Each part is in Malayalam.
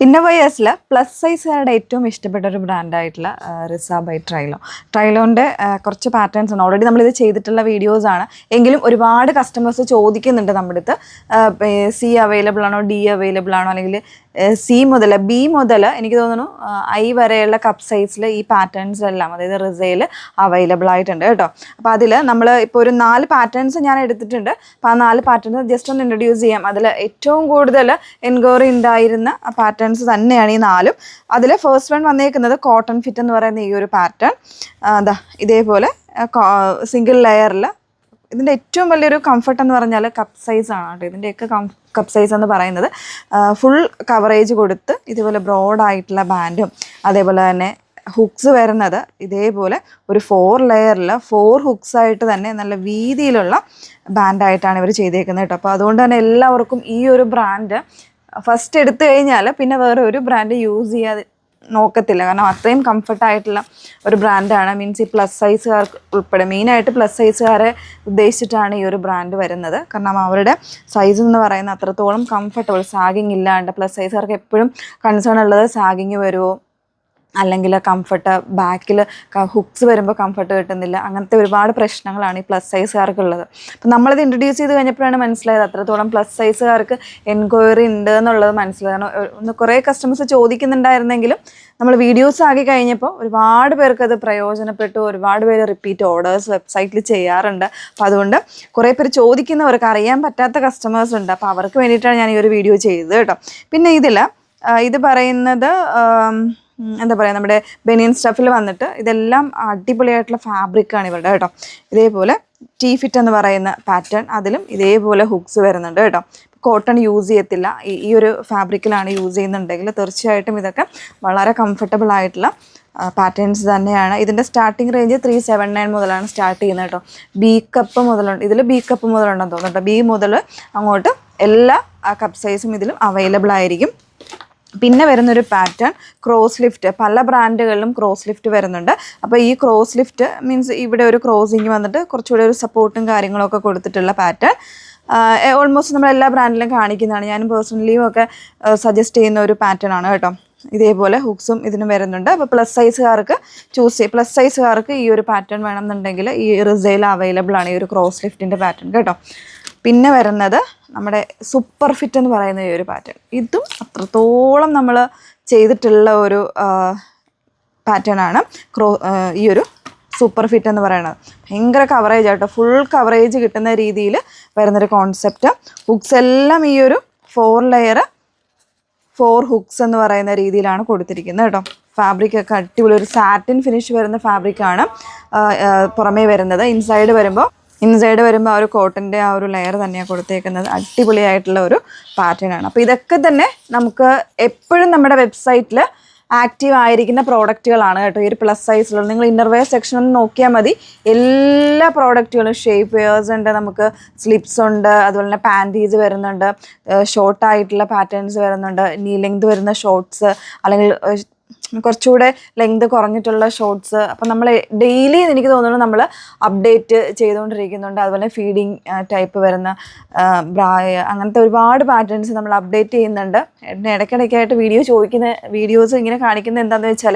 ഇന്നോവയേഴ്സിൽ പ്ലസ് സൈസുകാരുടെ ഏറ്റവും ഇഷ്ടപ്പെട്ട ഒരു ബ്രാൻഡായിട്ടുള്ള റിസ ബൈ ട്രൈലോൻ്റെ കുറച്ച് പാറ്റേൺസ് ഉണ്ട്. ഓൾറെഡി നമ്മളിത് ചെയ്തിട്ടുള്ള വീഡിയോസാണ്. എങ്കിലും ഒരുപാട് കസ്റ്റമേഴ്സ് ചോദിക്കുന്നുണ്ട് നമ്മുടെ അടുത്ത് സി അവൈലബിൾ ആണോ, ഡി അവൈലബിൾ ആണോ, അല്ലെങ്കിൽ സി മുതൽ ബി മുതൽ എനിക്ക് തോന്നുന്നു ഐ വരെയുള്ള കപ്പ് സൈസിൽ ഈ പാറ്റേൺസ് എല്ലാം അതായത് റിസയിൽ അവൈലബിൾ ആയിട്ടുണ്ട് കേട്ടോ. അപ്പോൾ അതിൽ നമ്മൾ ഇപ്പോൾ ഒരു 4 പാറ്റേൺസ് ഞാൻ എടുത്തിട്ടുണ്ട്. അപ്പോൾ ആ 4 പാറ്റേൺസ് ജസ്റ്റ് ഒന്ന് ഇൻട്രൊഡ്യൂസ് ചെയ്യാം. അതിൽ ഏറ്റവും കൂടുതൽ എൻക്വയറി ഉണ്ടായിരുന്ന പാറ്റേൺസ് തന്നെയാണ് ഈ 4. അതിൽ ഫസ്റ്റ് വൺ വന്നേക്കുന്നത് കോട്ടൺ ഫിറ്റ് എന്ന് പറയുന്ന ഈ ഒരു പാറ്റേൺ. ഇതേപോലെ സിംഗിൾ ലെയറിൽ ഇതിൻ്റെ ഏറ്റവും വലിയൊരു കംഫർട്ട് എന്ന് പറഞ്ഞാൽ കപ്പ് സൈസാണ് കേട്ടോ. ഇതിൻ്റെയൊക്കെ കപ്പ് സൈസ് എന്ന് പറയുന്നത് ഫുൾ കവറേജ് കൊടുത്ത് ഇതുപോലെ ബ്രോഡായിട്ടുള്ള ബാൻഡും അതേപോലെ തന്നെ ഹുക്സ് വരുന്നത് ഇതേപോലെ ഒരു 4 ലെയറിൽ 4 ഹുക്സായിട്ട് തന്നെ നല്ല വീതിയിലുള്ള ബാൻഡായിട്ടാണ് ഇവർ ചെയ്തേക്കുന്നത് കേട്ടോ. അപ്പോൾ അതുകൊണ്ട് തന്നെ എല്ലാവർക്കും ഈ ഒരു ബ്രാൻഡ് ഫസ്റ്റ് എടുത്തു കഴിഞ്ഞാൽ പിന്നെ വേറെ ഒരു ബ്രാൻഡ് യൂസ് ചെയ്യാതെ നോക്കത്തില്ല. കാരണം അത്രയും കംഫർട്ടായിട്ടുള്ള ഒരു ബ്രാൻഡാണ്. മീൻസ് ഈ പ്ലസ് സൈസുകാർക്ക് ഉൾപ്പെടെ മെയിനായിട്ട് പ്ലസ് സൈസുകാരെ ഉദ്ദേശിച്ചിട്ടാണ് ഈ ഒരു ബ്രാൻഡ് വരുന്നത്. കാരണം അവരുടെ സൈസ് എന്ന് പറയുന്നത് അത്രത്തോളം കംഫർട്ടബിൾ, സാഗിങ് ഇല്ലാണ്ട്. പ്ലസ് സൈസുകാർക്ക് എപ്പോഴും കൺസേൺ ഉള്ളത് സാഗിങ് വരുമോ, അല്ലെങ്കിൽ കംഫർട്ട് ബാക്കിൽ ഹുക്സ് വരുമ്പോൾ കംഫർട്ട് കിട്ടുന്നില്ല, അങ്ങനത്തെ ഒരുപാട് പ്രശ്നങ്ങളാണ് ഈ പ്ലസ് സൈസുകാർക്കുള്ളത്. അപ്പം നമ്മളിത് ഇൻട്രൊഡ്യൂസ് ചെയ്ത് കഴിഞ്ഞപ്പോഴാണ് മനസ്സിലായത് അത്രത്തോളം പ്ലസ് സൈസുകാർക്ക് എൻക്വയറി ഉണ്ട് എന്നുള്ളത് മനസ്സിലായത്. ഒന്ന് കുറേ കസ്റ്റമേഴ്സ് ചോദിക്കുന്നുണ്ടായിരുന്നെങ്കിലും നമ്മൾ വീഡിയോസ് ആക്കി കഴിഞ്ഞപ്പോൾ ഒരുപാട് പേർക്ക് അത് പ്രയോജനപ്പെട്ടു. ഒരുപാട് പേര് റിപ്പീറ്റ് ഓർഡേഴ്സ് വെബ്സൈറ്റിൽ ചെയ്യാറുണ്ട്. അപ്പോൾ അതുകൊണ്ട് കുറേ പേര് ചോദിക്കുന്നവർക്ക് അറിയാൻ പറ്റാത്ത കസ്റ്റമേഴ്സ് ഉണ്ട്. അപ്പോൾ അവർക്ക് വേണ്ടിയിട്ടാണ് ഞാൻ ഈ ഒരു വീഡിയോ ചെയ്തത് കേട്ടോ. പിന്നെ ഇത് പറയുന്നത് എന്താ പറയുക, നമ്മുടെ ബനിയൻ സ്റ്റഫിൽ വന്നിട്ട് ഇതെല്ലാം അടിപൊളിയായിട്ടുള്ള ഫാബ്രിക്കാണ് ഇവരുടെ കേട്ടോ. ഇതേപോലെ ടീ ഫിറ്റ് എന്ന് പറയുന്ന പാറ്റേൺ, അതിലും ഇതേപോലെ ഹുക്സ് വരുന്നുണ്ട് കേട്ടോ. കോട്ടൺ യൂസ് ചെയ്യത്തില്ല, ഈ ഒരു ഫാബ്രിക്കിലാണ് യൂസ് ചെയ്യുന്നുണ്ടെങ്കിൽ തീർച്ചയായിട്ടും ഇതൊക്കെ വളരെ കംഫർട്ടബിൾ ആയിട്ടുള്ള പാറ്റേൺസ് തന്നെയാണ്. ഇതിൻ്റെ സ്റ്റാർട്ടിങ് റേഞ്ച് 379 മുതലാണ് സ്റ്റാർട്ട് ചെയ്യുന്നത് കേട്ടോ. ബി കപ്പ് മുതലുണ്ട്, ഇതിൽ ബി കപ്പ് മുതലുണ്ടെന്ന് തോന്നുന്നുണ്ട്. ബി മുതൽ അങ്ങോട്ട് എല്ലാ കപ്പ് സൈസും ഇതിലും അവൈലബിൾ ആയിരിക്കും. പിന്നെ വരുന്നൊരു പാറ്റേൺ ക്രോസ് ലിഫ്റ്റ്. പല ബ്രാൻഡുകളിലും ക്രോസ് ലിഫ്റ്റ് വരുന്നുണ്ട്. അപ്പോൾ ഈ ക്രോസ് ലിഫ്റ്റ് മീൻസ് ഇവിടെ ഒരു ക്രോസിങ് വന്നിട്ട് കുറച്ചുകൂടെ ഒരു സപ്പോർട്ടും കാര്യങ്ങളൊക്കെ കൊടുത്തിട്ടുള്ള പാറ്റേൺ ഓൾമോസ്റ്റ് നമ്മൾ എല്ലാ ബ്രാൻഡിലും കാണിക്കുന്നതാണ്. ഞാനും പേഴ്സണലിയും ഒക്കെ സജസ്റ്റ് ചെയ്യുന്ന ഒരു പാറ്റേൺ ആണ് കേട്ടോ. ഇതേപോലെ ഹുക്സും ഇതിനും വരുന്നുണ്ട്. അപ്പോൾ പ്ലസ് സൈസുകാർക്ക് ഈ ഒരു പാറ്റേൺ വേണമെന്നുണ്ടെങ്കിൽ ഈ റിസയിൽ അവൈലബിൾ ആണ് ഈ ഒരു ക്രോസ് ലിഫ്റ്റിൻ്റെ പാറ്റേൺ കേട്ടോ. പിന്നെ വരുന്നത് നമ്മുടെ സൂപ്പർ ഫിറ്റ് എന്ന് പറയുന്ന ഈ ഒരു പാറ്റേൺ. ഇതും അത്രത്തോളം നമ്മൾ ചെയ്തിട്ടുള്ള ഒരു പാറ്റേൺ ആണ് ഈ ഒരു സൂപ്പർ ഫിറ്റ് എന്ന് പറയുന്നത്. ഭയങ്കര കവറേജ് ആട്ടോ, ഫുൾ കവറേജ് കിട്ടുന്ന രീതിയിൽ വരുന്നൊരു കോൺസെപ്റ്റ്. ഹുക്സ് എല്ലാം ഈ ഒരു 4 ലെയർ 4 ഹുക്സ് എന്ന് പറയുന്ന രീതിയിലാണ് കൊടുത്തിരിക്കുന്നത് കേട്ടോ. ഫാബ്രിക്കൊക്കെ അടിപൊളി ഒരു സാറ്റിൻ ഫിനിഷ് വരുന്ന ഫാബ്രിക്കാണ് പുറമേ വരുന്നത്. ഇൻസൈഡ് വരുമ്പോൾ ആ ഒരു കോട്ടൻ്റെ ആ ഒരു ലെയർ തന്നെയാണ് കൊടുത്തേക്കുന്നത്. അടിപൊളിയായിട്ടുള്ള ഒരു പാറ്റേൺ ആണ്. അപ്പോൾ ഇതൊക്കെ തന്നെ നമുക്ക് എപ്പോഴും നമ്മുടെ വെബ്സൈറ്റിൽ ആക്റ്റീവ് ആയിരിക്കുന്ന പ്രോഡക്റ്റുകളാണ് കേട്ടോ. ഈ ഒരു പ്ലസ് സൈസിലുള്ള നിങ്ങൾ ഇന്നർവെയർ സെക്ഷൻ ഒന്ന് നോക്കിയാൽ മതി. എല്ലാ പ്രോഡക്റ്റുകളും ഷേപ്പ് വെയേഴ്സ് ഉണ്ട്, നമുക്ക് സ്ലിപ്സ് ഉണ്ട്, അതുപോലെ തന്നെ പാൻറ്റീസ് വരുന്നുണ്ട്, ഷോർട്ടായിട്ടുള്ള പാറ്റേൺസ് വരുന്നുണ്ട്, നീ ലെങ്ത് വരുന്ന ഷോർട്ട്സ്, അല്ലെങ്കിൽ കുറച്ചുകൂടെ ലെങ്ത് കുറഞ്ഞിട്ടുള്ള ഷോർട്ട്സ്. അപ്പം നമ്മൾ ഡെയിലി എനിക്ക് തോന്നുന്നു നമ്മൾ അപ്ഡേറ്റ് ചെയ്തുകൊണ്ടിരിക്കുന്നുണ്ട്. അതുപോലെ ഫീഡിങ് ടൈപ്പ് വരുന്ന ബ്രായ, അങ്ങനത്തെ ഒരുപാട് പാറ്റേൺസ് നമ്മൾ അപ്ഡേറ്റ് ചെയ്യുന്നുണ്ട്. ഇടയ്ക്കിടയ്ക്കായിട്ട് വീഡിയോസ് ഇങ്ങനെ കാണിക്കുന്നത് എന്താണെന്ന് വെച്ചാൽ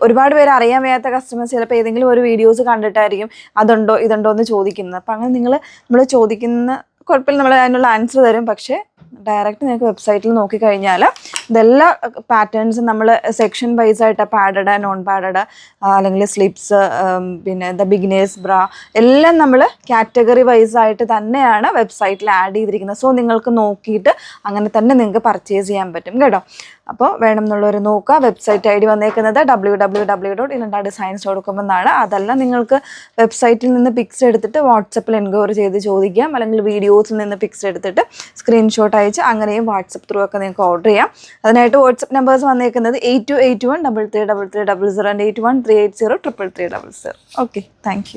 ഒരുപാട് പേര് അറിയാൻ വയ്യാത്ത കസ്റ്റമേഴ്സ് ചിലപ്പോൾ ഏതെങ്കിലും ഒരു വീഡിയോസ് കണ്ടിട്ടായിരിക്കും അതുണ്ടോ ഇതുണ്ടോ എന്ന് ചോദിക്കുന്നത്. അപ്പം അങ്ങനെ നമ്മൾ ചോദിക്കുന്ന കുഴപ്പമില്ല, നമ്മൾ അതിനുള്ള ആൻസർ തരും. പക്ഷേ ഡയറക്റ്റ് നിങ്ങൾക്ക് വെബ്സൈറ്റിൽ നോക്കിക്കഴിഞ്ഞാൽ ഇതെല്ലാ പാറ്റേൺസും നമ്മൾ സെക്ഷൻ വൈസായിട്ട് പാഡഡ്, നോൺ പാഡഡ്, അല്ലെങ്കിൽ സ്ലിപ്സ്, പിന്നെ ബിഗിനേഴ്സ് ബ്രാ എല്ലാം നമ്മൾ കാറ്റഗറി വൈസായിട്ട് തന്നെയാണ് വെബ്സൈറ്റിൽ ആഡ് ചെയ്തിരിക്കുന്നത്. സോ നിങ്ങൾക്ക് നോക്കിയിട്ട് അങ്ങനെ തന്നെ നിങ്ങൾക്ക് പർച്ചേസ് ചെയ്യാൻ പറ്റും കേട്ടോ. അപ്പോൾ വേണം എന്നുള്ളവർ നോക്കുക. വെബ്സൈറ്റ് ID വന്നേക്കുന്നത് www.ilandadesigns.com എന്നാണ്. അതല്ല നിങ്ങൾക്ക് വെബ്സൈറ്റിൽ നിന്ന് പിക്സ് എടുത്തിട്ട് വാട്സപ്പിൽ എൻക്വയറി ചെയ്ത് ചോദിക്കാം, അല്ലെങ്കിൽ വീഡിയോസിൽ നിന്ന് പിക്സ് എടുത്തിട്ട് സ്ക്രീൻഷോട്ട് അയച്ച് അങ്ങനെയും വാട്സപ്പ് ത്രൂ ഒക്കെ നിങ്ങൾക്ക് ഓർഡർ ചെയ്യാം. അതിനായിട്ട് വാട്സപ്പ് നമ്പേഴ്സ് വന്നേക്കുന്നത് 8281 333300 and 81 380 33300. Okay, thank you.